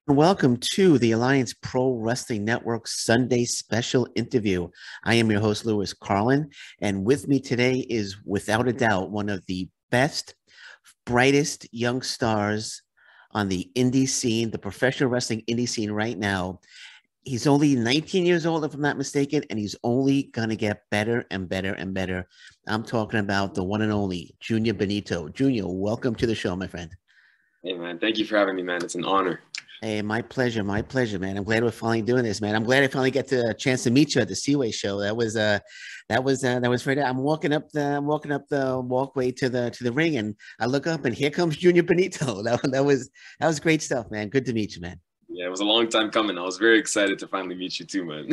Welcome to the Alliance Pro Wrestling Network Sunday special interview. I am your host, Lewis Carlin, and with me today is, without a doubt, one of the best, brightest young stars on the indie scene, the professional wrestling indie scene right now. He's only 19 years old, if I'm not mistaken, and he's only going to get better and better and better. I'm talking about the one and only Junior Benito. Junior, welcome to the show, my friend. Hey, man. Thank you for having me, man. It's an honor. Hey, my pleasure, man. I'm glad we're finally doing this, man. I'm glad I finally get a chance to meet you at the Seaway show. That was very. I'm walking up the walkway to the ring, and I look up, and here comes Junior Benito. That was great stuff, man. Good to meet you, man. Yeah, it was a long time coming. I was very excited to finally meet you too, man.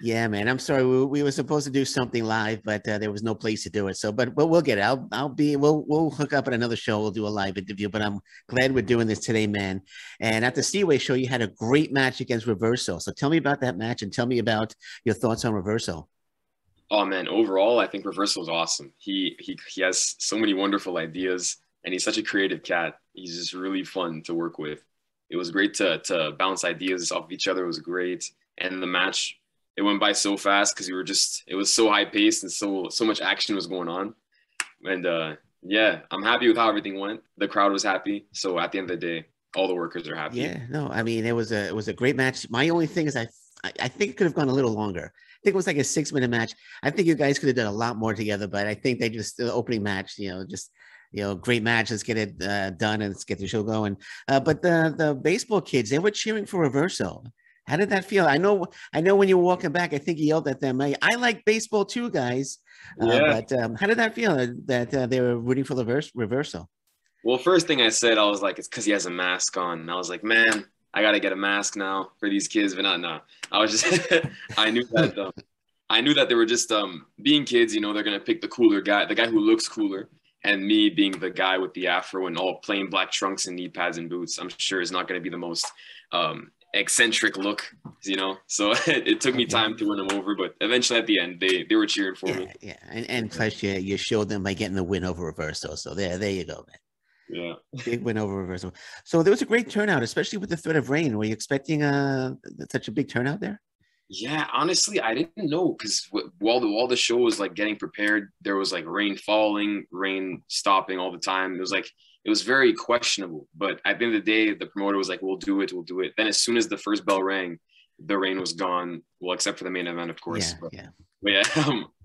Yeah, man. I'm sorry. We were supposed to do something live, but there was no place to do it. So, but we'll get it. We'll hook up at another show. We'll do a live interview. But I'm glad we're doing this today, man. And at the Seaway show, you had a great match against Reverso. So tell me about that match and tell me about your thoughts on Reverso. Oh man, overall, I think Reversal is awesome. He has so many wonderful ideas, and he's such a creative cat. He's just really fun to work with. It was great to bounce ideas off of each other. It was great, and the match, it went by so fast because it was so high paced and so much action was going on. And yeah, I'm happy with how everything went. The crowd was happy. So at the end of the day, all the workers are happy. Yeah, no, I mean it was a great match. My only thing is I think it could have gone a little longer. I think it was like a 6 minute match. I think you guys could have done a lot more together, but I think they just the opening match, just great match. Let's get it done and let's get the show going. But the baseball kids, they were cheering for Reverso. How did that feel? I know when you were walking back, I think you yelled at them. I like baseball too, guys. Yeah. But how did that feel that they were rooting for the Reverso? Well, first thing I said, I was like, it's because he has a mask on. And I was like, man, I got to get a mask now for these kids. But not, no. I was just, I knew that. I knew that they were just being kids. They're gonna pick the cooler guy, the guy who looks cooler, and me being the guy with the afro and all plain black trunks and knee pads and boots. I'm sure is not gonna be the most eccentric look. So it took me time to win them over, but eventually at the end they were cheering for me. Yeah, and plus you showed them by getting the win over Reverso. So there you go, man. Yeah. Big win over Reverso. So there was a great turnout, especially with the threat of rain. Were you expecting such a big turnout there? Yeah, honestly, I didn't know because while the show was like getting prepared, there was like rain falling, rain stopping all the time. It was very questionable. But at the end of the day, the promoter was like, "We'll do it, we'll do it." Then as soon as the first bell rang, the rain was gone. Well, except for the main event, of course. But yeah,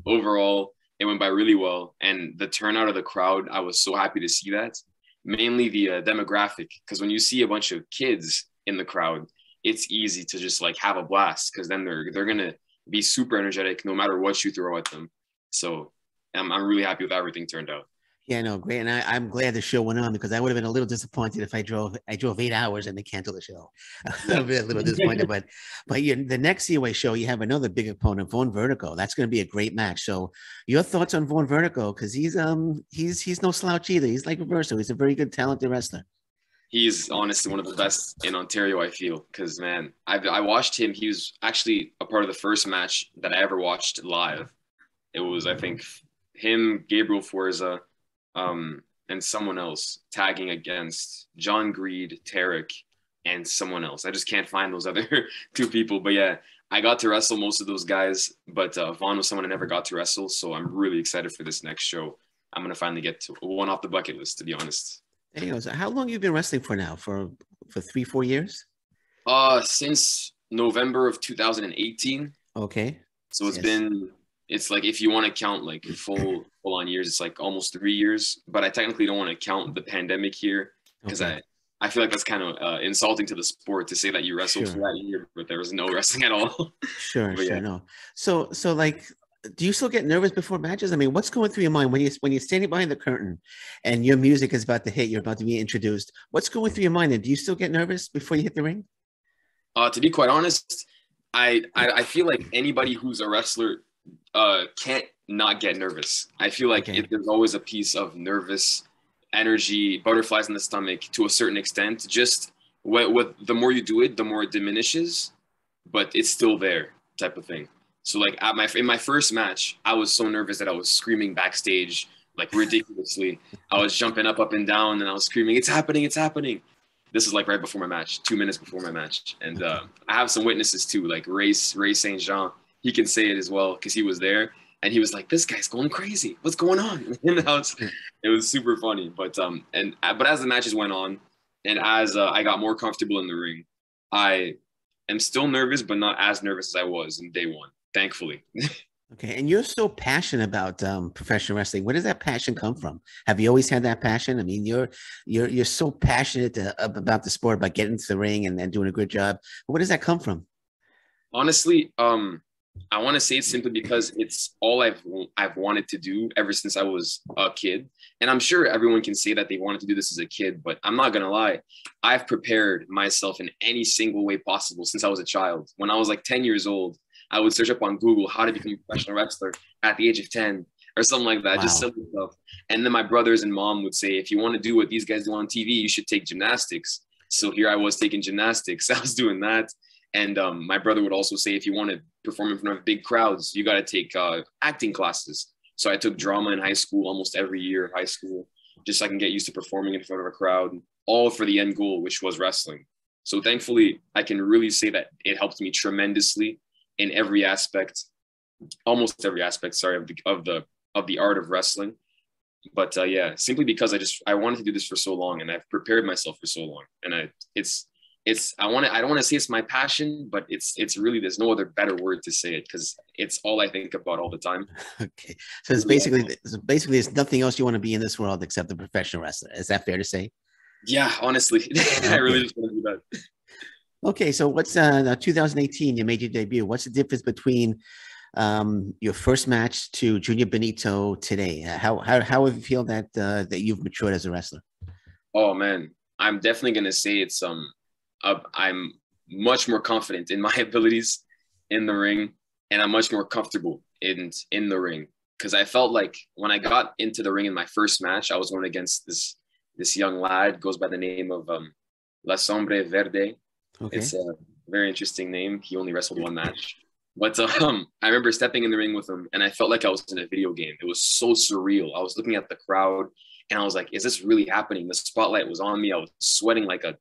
overall, it went by really well, and the turnout of the crowd, I was so happy to see that. Mainly the demographic, because when you see a bunch of kids in the crowd, it's easy to just like have a blast because then they're gonna be super energetic no matter what you throw at them. So I'm really happy with how everything turned out. Yeah, no, great, and I'm glad the show went on because I would have been a little disappointed if I drove 8 hours and they canceled the show. I'd be a little disappointed, but the next COA show you have another big opponent, Vaughn Vertigo. That's going to be a great match. So your thoughts on Vaughn Vertigo because he's no slouch either. He's like Reverso. He's a very good, talented wrestler. He's honestly one of the best in Ontario, I feel, because man, I watched him. He was actually a part of the first match that I ever watched live. It was, I think, him, Gabriel Forza, and someone else tagging against John Greed, Tarek, and someone else. I just can't find those other two people. But yeah, I got to wrestle most of those guys, but Vaughn was someone I never got to wrestle. So I'm really excited for this next show. I'm going to finally get to one off the bucket list, to be honest. Anyways, how long you been wrestling for now? For 3-4 years? Since November of 2018. Okay. So it's like if you want to count like full on years, it's like almost 3 years. But I technically don't want to count the pandemic here because I feel like that's kind of insulting to the sport to say that you wrestled for that year, but there was no wrestling at all. Sure, no. So like, do you still get nervous before matches? I mean, what's going through your mind when you're standing behind the curtain and your music is about to hit, you're about to be introduced? What's going through your mind? And do you still get nervous before you hit the ring? To be quite honest, I feel like anybody who's a wrestler can't not get nervous. I feel like there's always a piece of nervous energy, butterflies in the stomach to a certain extent. Just what the more you do it, the more it diminishes, but it's still there, type of thing. So like in my first match, I was so nervous that I was screaming backstage like ridiculously. I was jumping up and down, and I was screaming, "It's happening! It's happening!" This is like right before my match, 2 minutes before my match. And I have some witnesses too, like Ray St. Jean. He can say it as well because he was there. And he was like, "This guy's going crazy. What's going on?" It was super funny. But as the matches went on, and as I got more comfortable in the ring, I am still nervous, but not as nervous as I was in day one, thankfully. Okay, and you're so passionate about professional wrestling. Where does that passion come from? Have you always had that passion? I mean, you're so passionate about the sport, about getting to the ring and doing a good job. Where does that come from? Honestly, I want to say it's simply because it's all I've wanted to do ever since I was a kid. And I'm sure everyone can say that they wanted to do this as a kid, but I'm not going to lie. I've prepared myself in any single way possible since I was a child. When I was like 10 years old, I would search up on Google how to become a professional wrestler at the age of 10 or something like that, just simple stuff. And then my brothers and mom would say, if you want to do what these guys do on TV, you should take gymnastics. So here I was taking gymnastics. I was doing that. And my brother would also say, if you want to perform in front of big crowds, you got to take acting classes. So I took drama in high school almost every year of high school, just so I can get used to performing in front of a crowd, all for the end goal, which was wrestling. So thankfully, I can really say that it helped me tremendously in every aspect, almost every aspect, sorry, of the art of wrestling. But yeah, simply because I wanted to do this for so long, and I've prepared myself for so long, and I don't want to say it's my passion, but it's really, there's no other better word to say it, because it's all I think about all the time. Okay, so it's basically there's nothing else you want to be in this world except a professional wrestler. Is that fair to say? Yeah, honestly, I really just want to do that. Okay, so what's 2018? You made your debut. What's the difference between your first match to Junior Benito today? How have you feel that you've matured as a wrestler? Oh man, I'm definitely gonna say it's I'm much more confident in my abilities in the ring, and I'm much more comfortable in the ring, because I felt like when I got into the ring in my first match, I was going against this young lad, goes by the name of La Sombre Verde. Okay. It's a very interesting name. He only wrestled one match. But I remember stepping in the ring with him, and I felt like I was in a video game. It was so surreal. I was looking at the crowd, and I was like, is this really happening? The spotlight was on me. I was sweating like a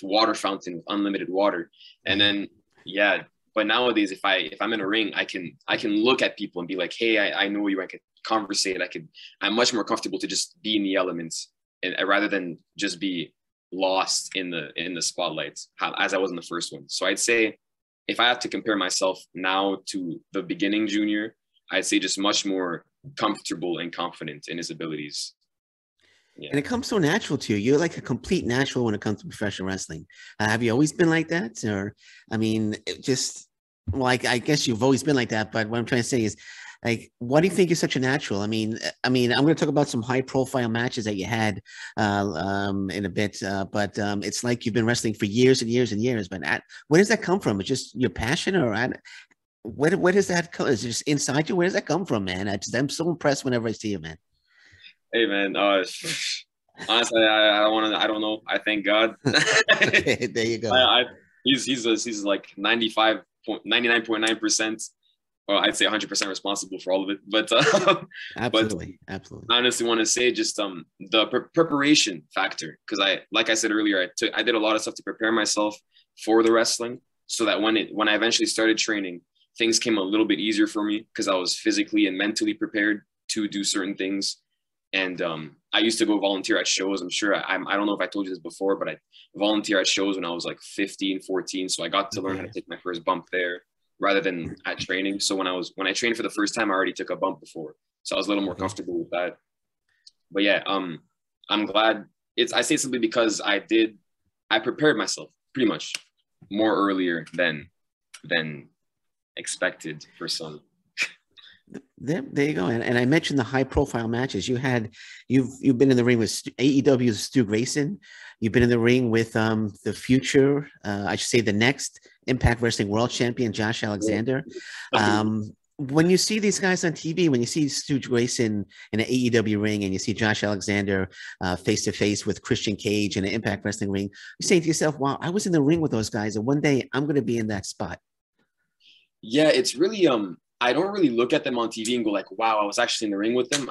water fountain with unlimited water. And then, yeah, but nowadays, if I'm in a ring, I can look at people and be like, hey, I know you. I could conversate. I'm much more comfortable to just be in the elements, and rather than just be lost in the spotlight as I was in the first one. So I'd say if I have to compare myself now to the beginning Junior, I'd say just much more comfortable and confident in his abilities. Yeah. And it comes so natural to you. You're like a complete natural when it comes to professional wrestling. Have you always been like that? Or, I mean, I guess you've always been like that, but what I'm trying to say is, like, why do you think you're such a natural? I mean, I'm going to talk about some high profile matches that you had in a bit, but it's like you've been wrestling for years and years and years. But where does that come from? It's just your passion, or where does that come? Is it just inside you? Where does that come from, man? I'm so impressed whenever I see you, man. Hey, man. Honestly, I don't know. I thank God. Okay, there you go. He's like 99.9%. Well, I'd say 100% responsible for all of it, but absolutely. I honestly want to say just the preparation factor, because like I said earlier, I did a lot of stuff to prepare myself for the wrestling, so that when I eventually started training, things came a little bit easier for me, because I was physically and mentally prepared to do certain things. And I used to go volunteer at shows. I'm sure I don't know if I told you this before, but I volunteer at shows when I was like 15, 14. So I got to learn how to take my first bump there, rather than at training. So when I trained for the first time, I already took a bump before. So I was a little more comfortable with that. But yeah, I'm glad I say simply because I prepared myself pretty much more earlier than expected for some. There you go. And I mentioned the high profile matches you've been in the ring with AEW's Stu Grayson. You've been in the ring with the future, I should say the next Impact Wrestling World Champion, Josh Alexander. When you see these guys on TV, when you see Stu Grayson in an AEW ring and you see Josh Alexander face to face with Christian Cage in an Impact Wrestling ring, you're saying to yourself, wow, I was in the ring with those guys, and one day I'm going to be in that spot. Yeah, it's really I don't really look at them on TV and go like, wow, I was actually in the ring with them.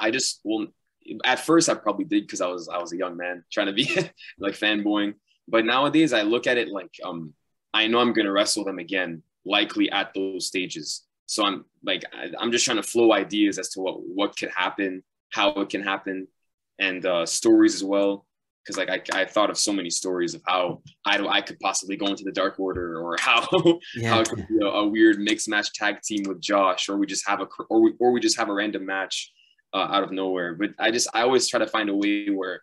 At first I probably did, because I was a young man trying to be like fanboying. But nowadays I look at it like, I know I'm going to wrestle them again, likely at those stages. So I'm just trying to flow ideas as to what could happen, how it can happen, and stories as well. Because like I thought of so many stories of how I could possibly go into the Dark Order, or how how it could be a weird mixed match tag team with Josh, or we just have we just have a random match out of nowhere. But I always try to find a way where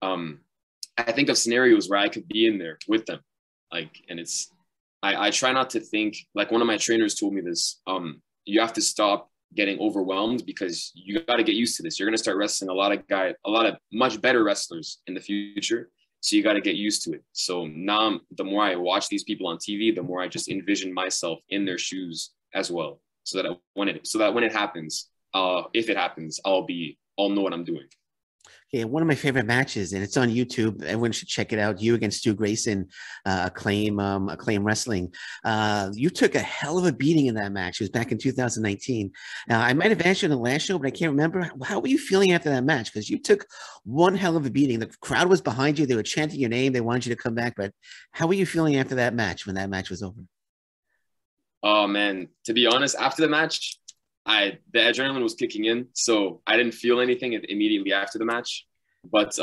I think of scenarios where I could be in there with them, like, and it's I try not to think, like one of my trainers told me this. You have to stop getting overwhelmed, because you got to get used to this. You're going to start wrestling a lot of much better wrestlers in the future. So you got to get used to it. So now the more I watch these people on TV, the more I just envision myself in their shoes as well. So that when it happens, if it happens, I'll know what I'm doing. Yeah, one of my favorite matches, and it's on YouTube. Everyone should check it out. You against Stu Grayson, Acclaim Wrestling. You took a hell of a beating in that match. It was back in 2019. Now, I might have asked you in the last show, but I can't remember. How were you feeling after that match? Because you took one hell of a beating. The crowd was behind you. They were chanting your name. They wanted you to come back. But how were you feeling after that match, when that match was over? Oh, man. To be honest, after the match, the adrenaline was kicking in, so I didn't feel anything immediately after the match, but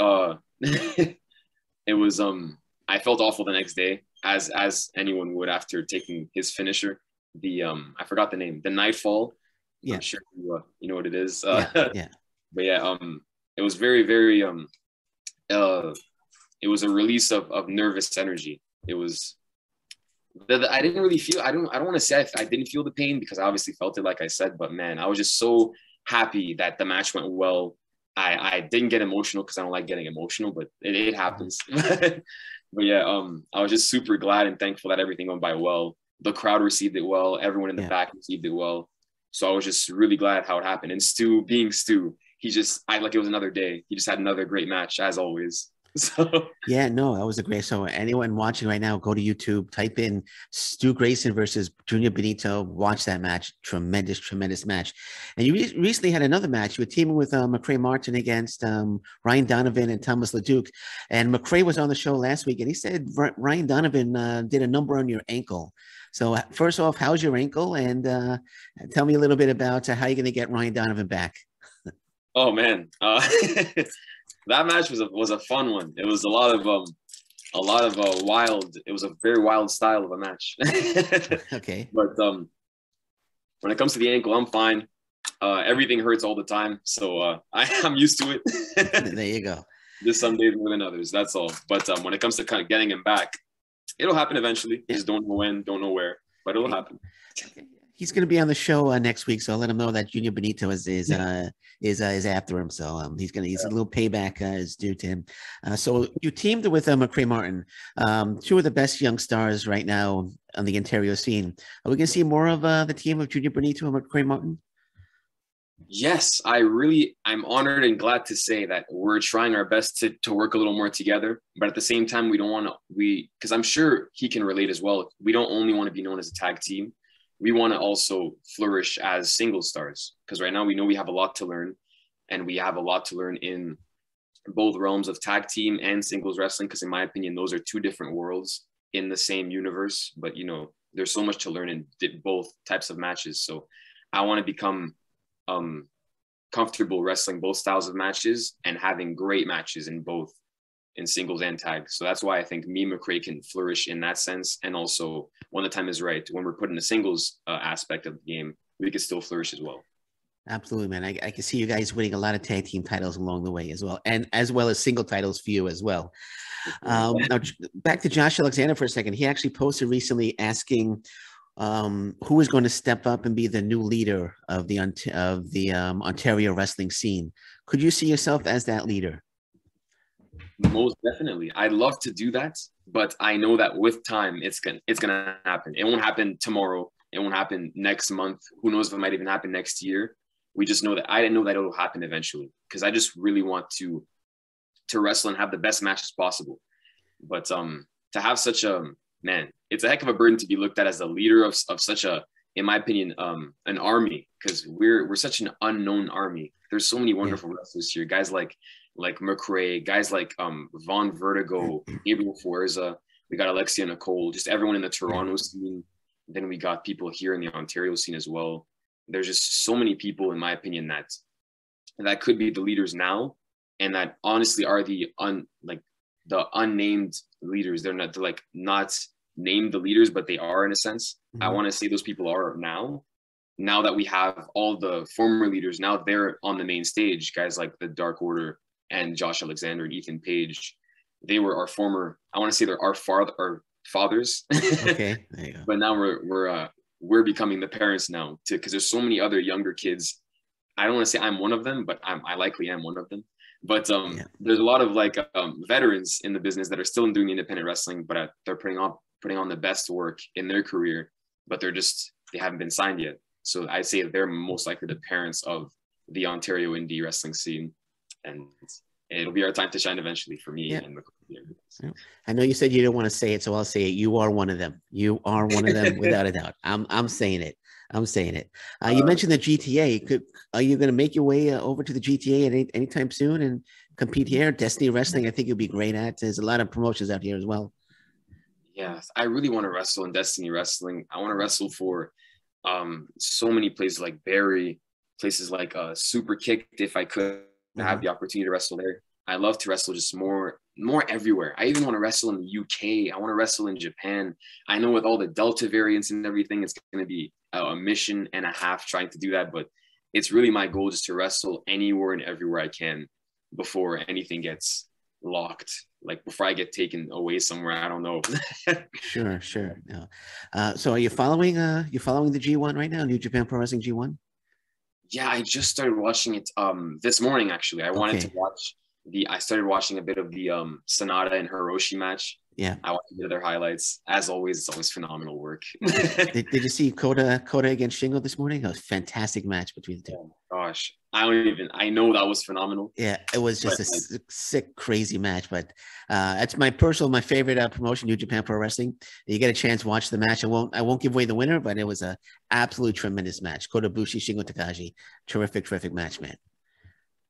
it was I felt awful the next day, as anyone would after taking his finisher. I forgot the name, the Nightfall. Yeah. I'm sure you know what it is. Yeah. But yeah, it was very, very it was a release of nervous energy. It was. I didn't really feel, I don't want to say I didn't feel the pain, because I obviously felt it, like I said, but man, I was just so happy that the match went well. I didn't get emotional, because I don't like getting emotional, but it happens. But yeah, I was just super glad and thankful that everything went by well. The crowd received it well. Everyone in the back received it well. So I was just really glad how it happened. And Stu, being Stu, like it was another day. He just had another great match, as always. So yeah, no, that was a great. So anyone watching right now, go to YouTube, type in Stu Grayson versus Junior Benito, watch that match. Tremendous match. And you recently had another match. You were teaming with Macrae Martin against Ryan Donovan and Thomas LeDuc. And Macrae was on the show last week, and he said Ryan Donovan did a number on your ankle. So first off, how's your ankle? And tell me a little bit about how you're going to get Ryan Donovan back. Oh man. That match was a fun one. It was a lot of wild. It was a very wild style of a match. Okay. But when it comes to the ankle, I'm fine. Everything hurts all the time, so I'm used to it. There you go. Just some days more than others. That's all. But when it comes to kind of getting him back, it'll happen eventually. Yeah. Just don't know when, don't know where, but it'll happen. Okay. He's going to be on the show next week, so I'll let him know that Junior Benito is after him. So he's a little payback is due to him. So you teamed with Macrae Martin, two of the best young stars right now on the Ontario scene. Are we going to see more of the team of Junior Benito and Macrae Martin? Yes, I'm honored and glad to say that we're trying our best to work a little more together. But at the same time, we don't want to because I'm sure he can relate as well. We don't only want to be known as a tag team. We want to also flourish as single stars, because right now we know we have a lot to learn, and we have a lot to learn in both realms of tag team and singles wrestling, because in my opinion, those are two different worlds in the same universe. But, there's so much to learn in both types of matches. So I want to become comfortable wrestling both styles of matches and having great matches in both, in singles and tag. So that's why I think me and Macrae can flourish in that sense. And also, when the time is right, when we're put in the singles aspect of the game, we can still flourish as well. Absolutely, man. I can see you guys winning a lot of tag team titles along the way as well, and as well as single titles for you as well. Now, back to Josh Alexander for a second. He actually posted recently asking who is going to step up and be the new leader of the Ontario wrestling scene. Could you see yourself as that leader? Most definitely. I'd love to do that, but I know that with time, it's gonna happen. It won't happen tomorrow. It won't happen next month. Who knows if it might even happen next year. We just know that I know that it'll happen eventually, because I just really want to wrestle and have the best matches possible. But to have such a man, it's a heck of a burden to be looked at as the leader of such a, in my opinion, an army, because we're such an unknown army. There's so many wonderful wrestlers here, guys like like Macrae, guys like Von Vertigo, Gabriel Fuerza. We got Alexia Nicole, just everyone in the Toronto scene. Then we got people here in the Ontario scene as well. There's just so many people, in my opinion, that could be the leaders now, and that honestly are the unnamed leaders. They're not named the leaders, but they are in a sense. Mm-hmm. I want to say those people are now that we have all the former leaders. Now they're on the main stage. Guys like the Dark Order and Josh Alexander and Ethan Page. They were our former. I want to say they're our fathers. Okay, there you go. But now we're becoming the parents now, because there's so many other younger kids. I don't want to say I'm one of them, but I likely am one of them. But there's a lot of veterans in the business that are still doing independent wrestling, but they're putting on the best work in their career, but they haven't been signed yet. So I'd say they're most likely the parents of the Ontario indie wrestling scene, and it'll be our time to shine eventually for me. And I know you said you don't want to say it, so I'll say it. You are one of them. You are one of them without a doubt. I'm saying it. You mentioned the GTA. Are you going to make your way over to the GTA anytime soon and compete here? Destiny Wrestling, I think you'll be great at. There's a lot of promotions out here as well. Yeah, I really want to wrestle in Destiny Wrestling. I want to wrestle for so many places like Barrie, places like Super Kicked, if I could have the opportunity to wrestle there. I love to wrestle just more everywhere. I even want to wrestle in the UK. I want to wrestle in Japan. I know with all the Delta variants and everything, it's going to be a mission and a half trying to do that. But it's really my goal just to wrestle anywhere and everywhere I can before anything gets locked, like before I get taken away somewhere. I don't know. Sure. No. So are you following the G1 right now, New Japan Pro Wrestling G1? Yeah, I just started watching it this morning, actually. I started watching a bit of the Sonata and Hiroshi match. Yeah. I watched a bit of their highlights. As always, it's always phenomenal work. did you see Kota against Shingo this morning? It was a fantastic match between the two. Oh, gosh. I know that was phenomenal. Yeah, it was just a sick, crazy match. But that's my favorite promotion, New Japan Pro Wrestling. You get a chance to watch the match. I won't give away the winner, but it was an absolute tremendous match. Kota Ibushi, Shingo Takagi. Terrific match, man.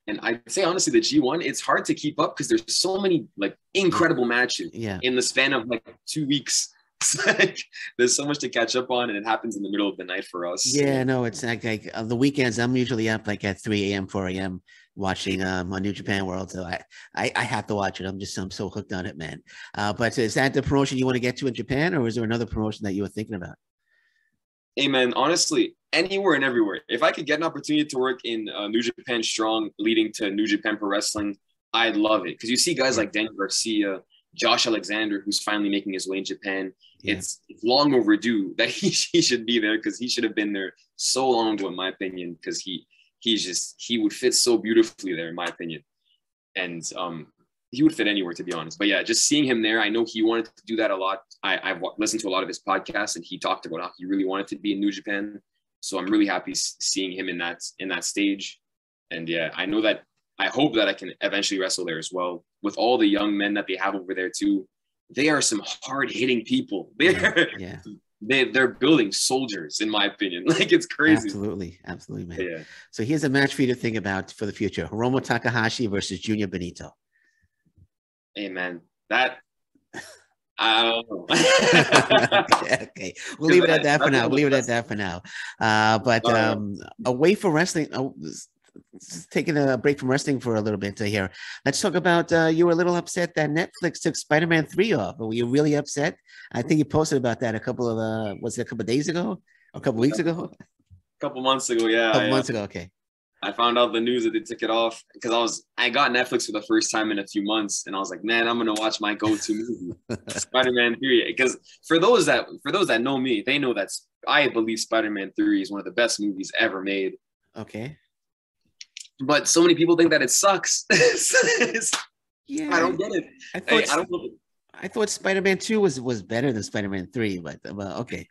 And I'd say, honestly, the G1, it's hard to keep up because there's so many incredible matches in the span of 2 weeks. There's so much to catch up on, and it happens in the middle of the night for us. Yeah, no, it's like the weekends. I'm usually up at 3 a.m., 4 a.m. watching on New Japan World. So I have to watch it. I'm so hooked on it, man. But is that the promotion you want to get to in Japan, or is there another promotion that you were thinking about? Hey, man, honestly, anywhere and everywhere. If I could get an opportunity to work in New Japan Strong leading to New Japan Pro Wrestling, I'd love it. Because you see guys like Daniel Garcia, Josh Alexander, who's finally making his way in Japan. Yeah. It's long overdue that he should be there, because he should have been there so long ago, in my opinion, because he would fit so beautifully there, in my opinion. And he would fit anywhere, to be honest. But yeah, just seeing him there, I know he wanted to do that a lot. I've listened to a lot of his podcasts, and he talked about how he really wanted to be in New Japan. So I'm really happy seeing him in that stage. And yeah, I hope that I can eventually wrestle there as well. With all the young men that they have over there too, they are some hard-hitting people. They're building soldiers, in my opinion. It's crazy. Absolutely, man. Yeah. So here's a match for you to think about for the future: Hiromu Takahashi versus Junior Benito. Hey, man, that I don't know. Okay. We'll leave it at that for now. But away from wrestling, taking a break from wrestling for a little bit here. Let's talk about you were a little upset that Netflix took Spider-Man 3 off. Were you really upset? I think you posted about that a couple of days ago? A couple weeks ago? A couple months ago, yeah. A couple months ago, okay. I found out the news that they took it off because I got Netflix for the first time in a few months, and I was like, man, I'm gonna watch my go-to movie, Spider-Man 3. Because for those that know me, they know that I believe Spider-Man 3 is one of the best movies ever made. Okay. But so many people think that it sucks. Yeah, I don't get it. I thought Spider-Man 2 was better than Spider-Man 3, but okay.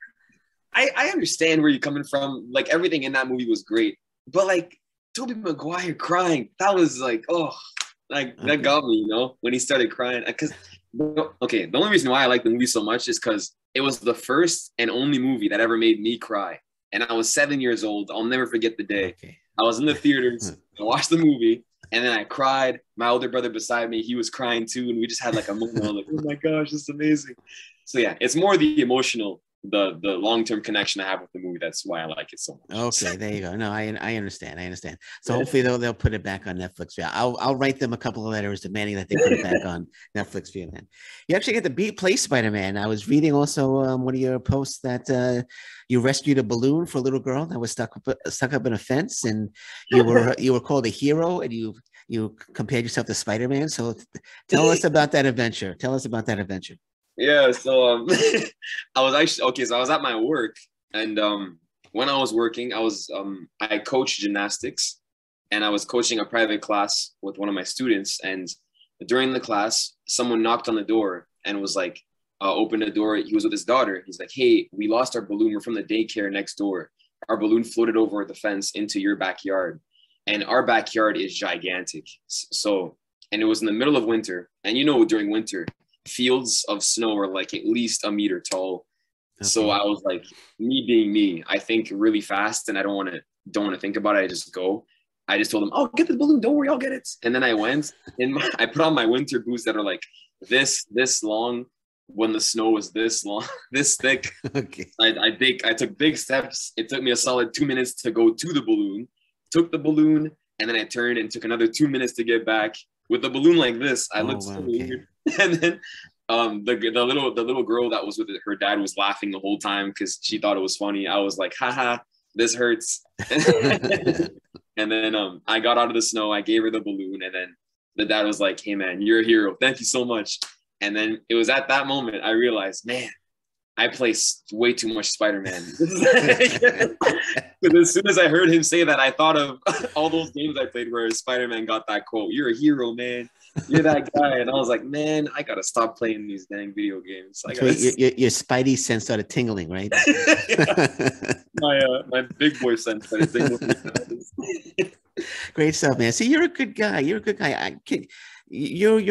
I understand where you're coming from. Everything in that movie was great, but Tobey Maguire crying, that was that got me, when he started crying. Because the only reason why I like the movie so much is because it was the first and only movie that ever made me cry, and I was 7 years old. I'll never forget the day. Okay. I was in the theaters, I watched the movie, And then I cried. My older brother beside me, he was crying too. And we just had like a moment. I was like, oh my gosh, this is amazing. So yeah, it's more the emotional, the long-term connection I have with the movie. That's why I like it so much. Okay, there you go. No, I understand. I understand. So hopefully they'll put it back on Netflix. Yeah, I'll write them a couple of letters demanding that they put it back on Netflix for you, man. You actually get to play Spider-Man. I was reading also one of your posts that you rescued a balloon for a little girl that was stuck up in a fence, and you were called a hero, and you compared yourself to Spider-Man. So tell us about that adventure. Tell us about that adventure. Yeah, so I was actually okay. So I was at my work, and when I was working, I coached gymnastics, and I was coaching a private class with one of my students. And during the class, someone knocked on the door and was like, "Open the door." He was with his daughter. He's like, "Hey, we lost our balloon. We're from the daycare next door. Our balloon floated over the fence into your backyard, and our backyard is gigantic. So, and it was in the middle of winter, and during winter, fields of snow are like at least a meter tall." Okay. So I was like, me being me, I think really fast, and I don't want to think about it. I just go. I just told him, "Oh, get the balloon. Don't worry, I'll get it." And then I went and I put on my winter boots that are like this long. When the snow was this long, this thick. Okay. I took big steps. It took me a solid 2 minutes to go to the balloon. Took the balloon, and then I turned and took another 2 minutes to get back. With the balloon like this, I looked so weird. And then the little girl that was with it, her dad was laughing the whole time because she thought it was funny. I was like, haha, this hurts. And then I got out of the snow, I gave her the balloon, and then the dad was like, "Hey man, you're a hero. Thank you so much." And then it was at that moment I realized, man, I play way too much Spider-Man. Because as soon as I heard him say that, I thought of all those games I played where Spider-Man got that quote, "You're a hero, man. You're that guy." And I was like, man, I got to stop playing these dang video games. Your Spidey sense started tingling, right? My big boy sense started tingling. Great stuff, man. See, you're a good guy. You're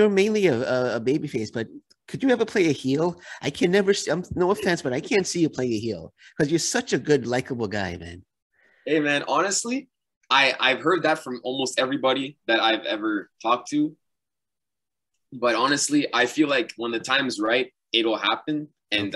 mainly a babyface, but could you ever play a heel? I can never see, no offense, but I can't see you play a heel because you're such a good, likable guy, man. Hey, man, honestly, I've heard that from almost everybody that I've ever talked to. But honestly, I feel like when the time's right, it'll happen. And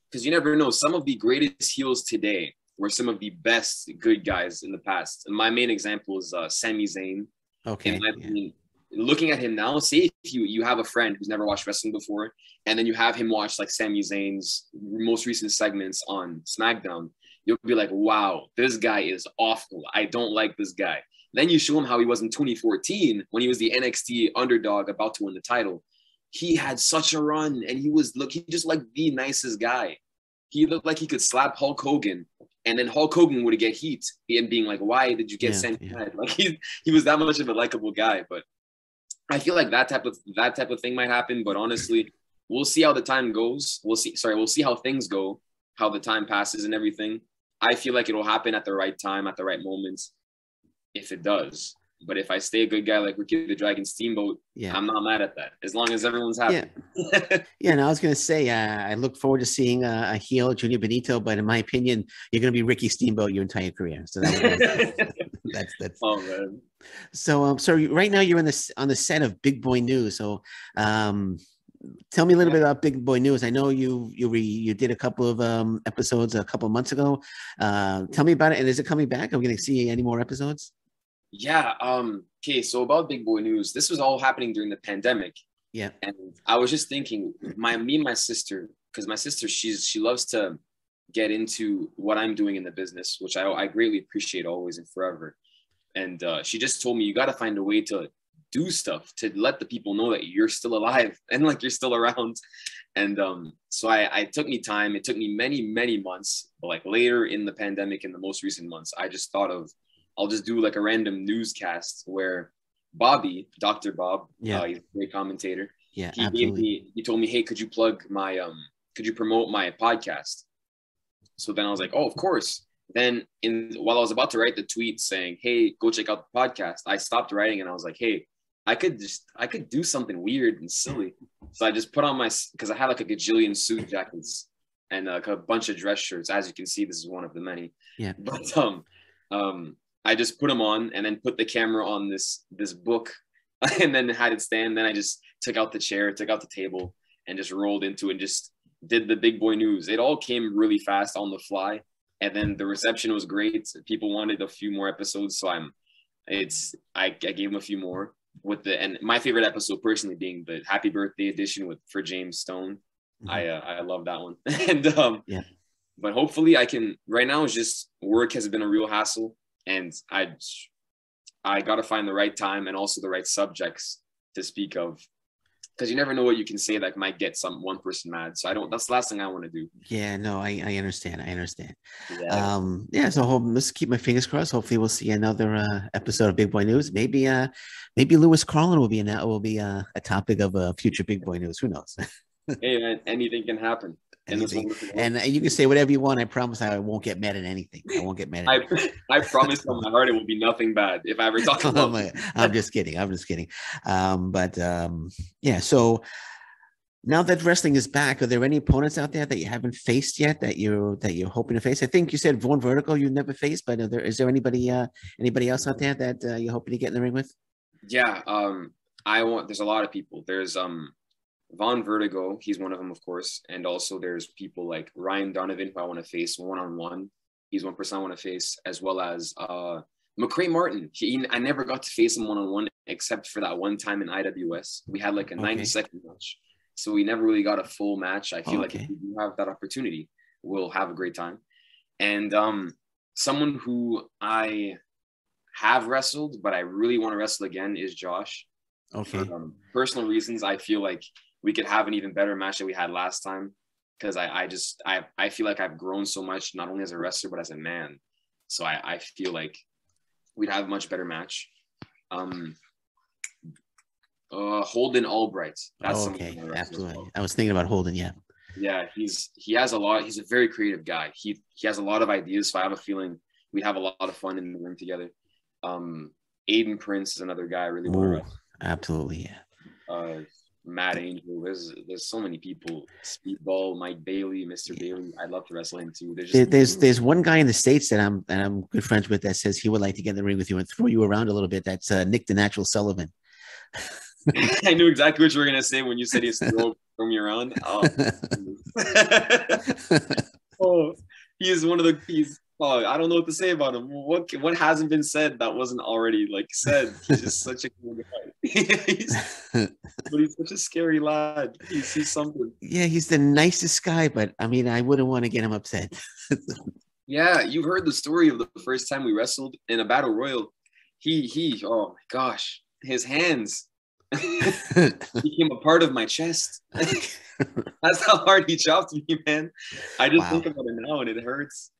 because you never know, some of the greatest heels today were some of the best good guys in the past. And my main example is Sami Zayn. Okay. In my opinion, looking at him now, say if you have a friend who's never watched wrestling before, and then you have him watch like Sami Zayn's most recent segments on SmackDown, you'll be like, wow, this guy is awful. I don't like this guy. Then you show him how he was in 2014 when he was the NXT underdog about to win the title. He had such a run, and he just like the nicest guy. He looked like he could slap Hulk Hogan, and then Hulk Hogan would get heat and being like, why did you get sent? Like he was that much of a likable guy. But I feel like that type of thing might happen. But honestly, we'll see how the time goes. We'll see how things go, how the time passes and everything. I feel like it'll happen at the right time, at the right moments, if it does. But if I stay a good guy like Ricky the Dragon Steamboat, I'm not mad at that, as long as everyone's happy. And I was going to say, I look forward to seeing a heel Junior Benito, but in my opinion, you're going to be Ricky Steamboat your entire career. So that's oh man. So right now you're on the set of Big Boy News. So tell me a little bit about Big Boy News. I know you did a couple of episodes a couple of months ago. Tell me about it. And is it coming back? Are we going to see any more episodes? Yeah. Okay. So about Big Boy News, this was all happening during the pandemic. Yeah. And I was just thinking, me and my sister, because my sister, she loves to get into what I'm doing in the business, which I greatly appreciate always and forever. And she just told me, you got to find a way to do stuff to let the people know that you're still alive and like you're still around. And so I took me time. It took me many, many months. But like later in the pandemic, in the most recent months, I just thought of, I'll just do like a random newscast where Bobby, Dr. Bob, he's a great commentator. Yeah, he told me, hey, could you promote my podcast? So then I was like, oh, of course. Then while I was about to write the tweet saying, hey, go check out the podcast, I stopped writing and I was like, hey, I could do something weird and silly. So I just put on because I had like a gajillion suit jackets and like a bunch of dress shirts. As you can see, this is one of the many. Yeah. But I just put them on and then put the camera on this book and then had it stand. Then I just took out the chair, took out the table, and just rolled into it and just did the big boy news. It all came really fast on the fly. And then the reception was great. People wanted a few more episodes. So I gave them a few more and my favorite episode personally being the happy birthday edition for James Stone. Mm-hmm. I love that one. And yeah. But hopefully I can, right now it's just work has been a real hassle, and I got to find the right time and also the right subjects to speak of, because you never know what you can say that might get one person mad. So that's the last thing I want to do. Yeah, no, I understand. Yeah. So let's keep my fingers crossed. Hopefully we'll see another episode of Big Boy News. Maybe Lewis Carlin will be a topic of a future Big Boy News. Who knows? Hey man, anything can happen. And you can say whatever you want. I promise I won't get mad at anything. I won't get mad at anything. I promise from my heart it will be nothing bad if I ever talk about it. I'm just kidding. Yeah. So now that wrestling is back, are there any opponents out there that you haven't faced yet that you're hoping to face? I think you said Vaughn Vertigo you never faced, but is there anybody else out there that you're hoping to get in the ring with? Yeah. There's a lot of people. There's Vaughn Vertigo, he's one of them, of course. And also there's people like Ryan Donovan, who I want to face one-on-one. He's one person I want to face, as well as Macrae Martin. I never got to face him one-on-one except for that one time in IWS. We had like a 90-second match. So we never really got a full match. I feel like if we do have that opportunity, we'll have a great time. And someone who I have wrestled, but I really want to wrestle again is Josh. Okay. For personal reasons, I feel like we could have an even better match than we had last time, because I feel like I've grown so much, not only as a wrestler but as a man. So I feel like we'd have a much better match. Holden Albright. That's okay. Absolutely. I was thinking about Holden. Yeah. Yeah, he has a lot. He's a very creative guy. He has a lot of ideas. So I have a feeling we'd have a lot of fun in the ring together. Aiden Prince is another guy I really want to wrestle. Absolutely, yeah. Matt Angel. There's so many people. Speedball, Mike Bailey, Mr. Bailey. I'd love to wrestle him too. There's one guy in the States that I'm good friends with that says he would like to get in the ring with you and throw you around a little bit. That's Nick the Natural Sullivan. I knew exactly what you were gonna say when you said he's throw me around. He's one of the. I don't know what to say about him. What hasn't been said that wasn't already like said? He's just such a cool guy. But he's such a scary lad. He's something. Yeah, he's the nicest guy, but I mean, I wouldn't want to get him upset. Yeah, you heard the story of the first time we wrestled in a battle royal. He oh my gosh, his hands became a part of my chest. That's how hard he chopped me, man. I just think about it now and it hurts.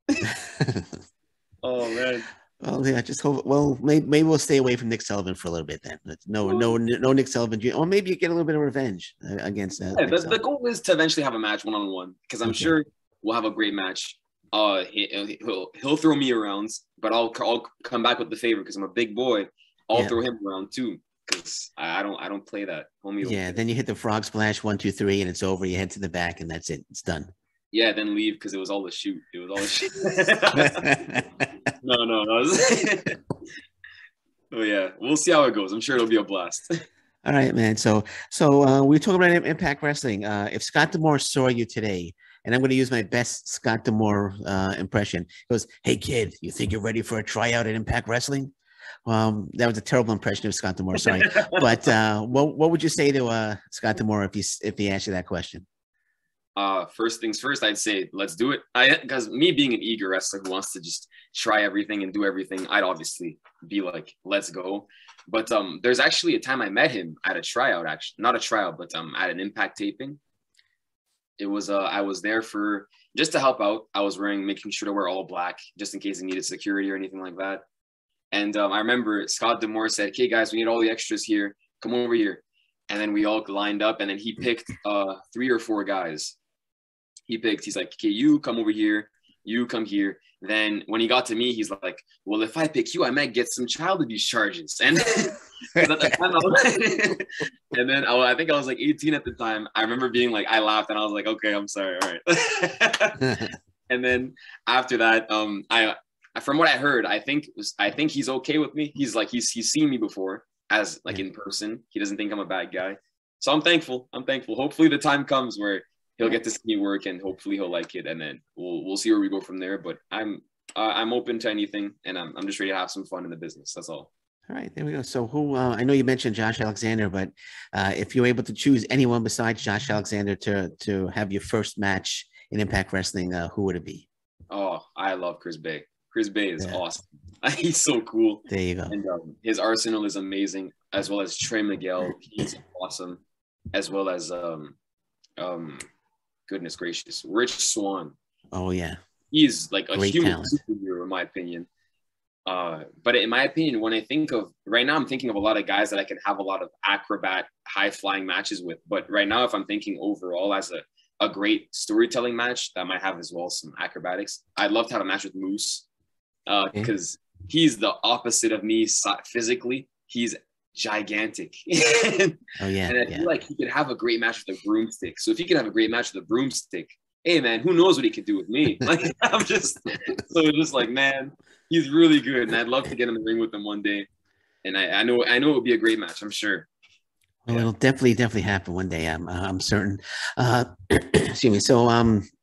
Oh man. Well, yeah, just hope. Well, maybe we'll stay away from Nick Sullivan for a little bit then. No Nick Sullivan, or maybe you get a little bit of revenge against that. Yeah, the goal is to eventually have a match one-on-one, because I'm sure we'll have a great match. He'll throw me around, but I'll come back with the favor because I'm a big boy. I'll throw him around too, because I don't play that. Homie. Yeah, then you hit the frog splash 1, 2, 3, and it's over. You head to the back, and that's it. It's done. Yeah, then leave because it was all a shoot. No. Oh yeah, we'll see how it goes. I'm sure it'll be a blast. All right, man. So we're talking about Impact Wrestling. If Scott D'Amore saw you today, and I'm going to use my best Scott D'Amore impression, he goes, "Hey kid, you think you're ready for a tryout at Impact Wrestling?" That was a terrible impression of Scott D'Amore. Sorry, but what would you say to Scott D'Amore if he asked you that question? First things first, I'd say let's do it. Because me being an eager wrestler who wants to just try everything and do everything, I'd obviously be like, let's go. But there's actually a time I met him at a tryout, actually not a tryout, but at an Impact taping. It was I was there for just to help out. I was making sure to wear all black just in case he needed security or anything like that. And I remember Scott D'Amore said, "Okay, guys, we need all the extras here. Come over here." And then we all lined up, and then he picked 3 or 4 guys. He's like, "Okay, you come over here, you come here." Then when he got to me, he's like, "Well, if I pick you, I might get some child abuse charges." And at the time, and then I think I was like 18 at the time. I remember being like, I laughed and I was like, "Okay, I'm sorry, all right." And then after that, from what I heard, I think he's okay with me. He's like, he's seen me before as like in person. He doesn't think I'm a bad guy. So I'm thankful. Hopefully the time comes where he'll get to see me work, and hopefully he'll like it, and then we'll see where we go from there. But I'm open to anything, and I'm just ready to have some fun in the business. That's all. All right, there we go. So who, I know you mentioned Josh Alexander, but if you're able to choose anyone besides Josh Alexander to have your first match in Impact Wrestling, who would it be? Oh, I love Chris Bay. Chris Bay is awesome. He's so cool. There you go. And his arsenal is amazing, as well as Trey Miguel. He's awesome, as well as goodness gracious, Rich Swann. Oh yeah, he's like a human talent. superhero in my opinion. But in my opinion, when I think of right now, I'm thinking of a lot of guys that I can have a lot of acrobat, high flying matches with. But right now, if I'm thinking overall as a great storytelling match that might have as well some acrobatics, I'd love to have a match with Moose because he's the opposite of me physically. He's gigantic. Oh yeah, and I feel like he could have a great match with a broomstick. So if he could have a great match with a broomstick, hey man, who knows what he could do with me? Like I'm just like, man, he's really good, and I'd love to get him in the ring with him one day. And I know it would be a great match. I'm sure. Well, it'll definitely happen one day. I'm certain. Excuse me. So,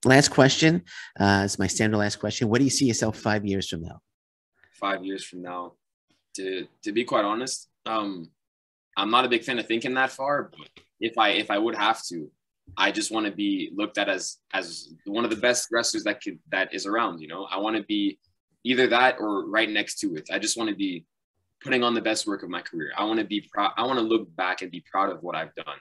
last question. It's my standard last question. What do you see yourself 5 years from now? 5 years from now, to be quite honest, I'm not a big fan of thinking that far. But if I would have to, I just want to be looked at as one of the best wrestlers that is around. You know, I want to be either that or right next to it. I just want to be putting on the best work of my career. I want to be proud. I want to look back and be proud of what I've done.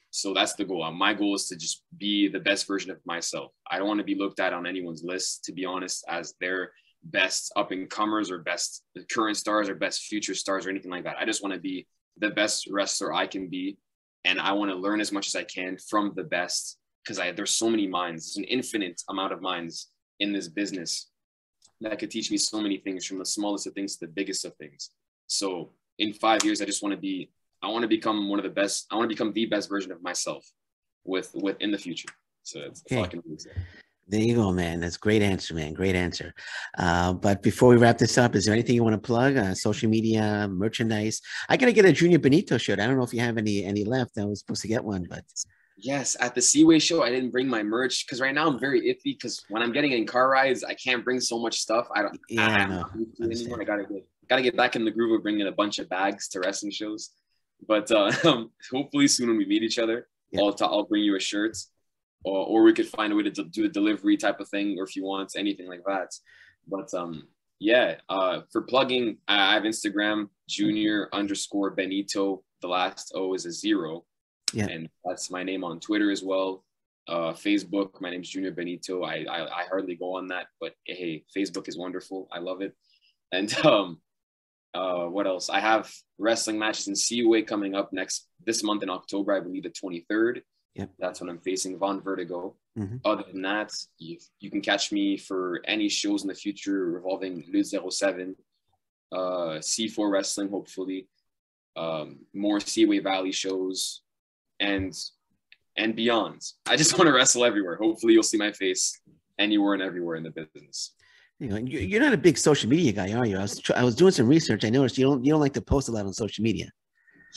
So that's the goal. My goal is to just be the best version of myself. I don't want to be looked at on anyone's list, to be honest, as their best up and comers or best current stars or best future stars or anything like that. I just want to be the best wrestler I can be. And I want to learn as much as I can from the best, because there's so many minds. There's an infinite amount of minds in this business that could teach me so many things, from the smallest of things to the biggest of things. So in 5 years, I want to become one of the best. I want to become the best version of myself with in the future. So that's all I can really say. There you go, man. That's a great answer, man. Great answer. But before we wrap this up, is there anything you want to plug? Social media, merchandise? I got to get a Junior Benito shirt. I don't know if you have any left. I was supposed to get one, but yes, at the Seaway show, I didn't bring my merch because right now I'm very iffy because when I'm getting in car rides, I can't bring so much stuff. I don't. Yeah, I know. Anymore. I gotta get back in the groove of bringing a bunch of bags to wrestling shows. But hopefully soon when we meet each other, I'll bring you a shirt, or we could find a way to do a delivery type of thing, or if you want anything like that. But for plugging, I have Instagram, Junior_Benito. The last O is a 0. Yeah. And that's my name on Twitter as well. Facebook, my name's Junior Benito. I hardly go on that, but hey, Facebook is wonderful. I love it. And what else? I have wrestling matches in Seaway coming up this month in October, I believe the 23rd. Yep. That's when I'm facing Von Vertigo. Mm-hmm. Other than that, you can catch me for any shows in the future revolving Le 07, C4 Wrestling, hopefully, more Seaway Valley shows, and beyond. I just want to wrestle everywhere. Hopefully you'll see my face anywhere and everywhere in the business. You know, you're not a big social media guy, are you? I was doing some research. I noticed you don't like to post a lot on social media.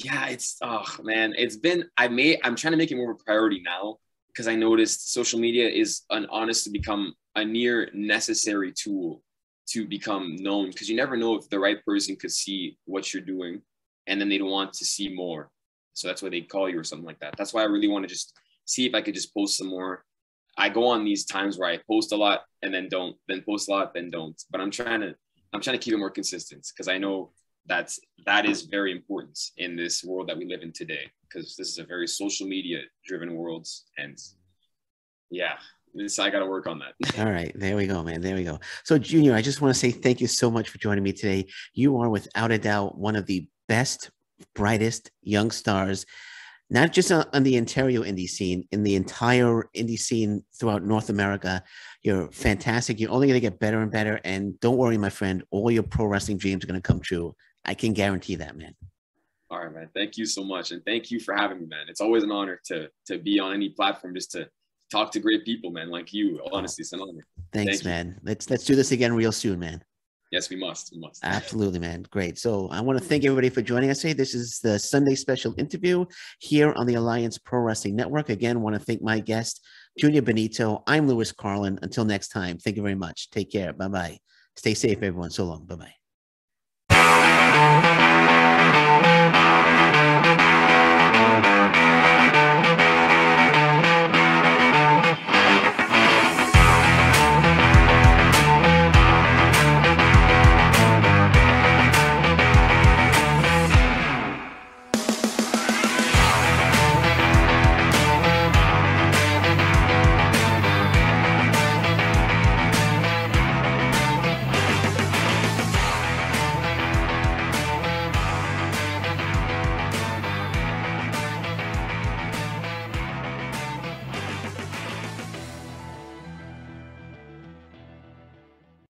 Yeah, I'm trying to make it more of a priority now, because I noticed social media is to become a near necessary tool to become known, because you never know if the right person could see what you're doing and then they'd want to see more. So that's why they call you or something like that. That's why I really want to just see if I could just post some more. I go on these times where I post a lot and then don't, then post a lot, then don't. But I'm trying to keep it more consistent, because I know that is very important in this world that we live in today, because this is a very social media driven world. And yeah, I got to work on that. All right. There we go, man. There we go. So Junior, I just want to say thank you so much for joining me today. You are without a doubt one of the best, brightest young stars, not just on the Ontario indie scene, in the entire indie scene throughout North America. You're fantastic. You're only going to get better and better. And don't worry, my friend, all your pro wrestling dreams are going to come true. I can guarantee that, man. All right, man. Thank you so much. And thank you for having me, man. It's always an honor to be on any platform, just to talk to great people, man, like you. Honestly, it's an honor. Thanks, man. Let's do this again real soon, man. Yes, we must. We must. Absolutely, man. Great. So I want to thank everybody for joining us today. This is the Sunday special interview here on the Alliance Pro Wrestling Network. Again, want to thank my guest, Junior Benito. I'm Lewis Carlin. Until next time, thank you very much. Take care. Bye-bye. Stay safe, everyone. So long. Bye-bye.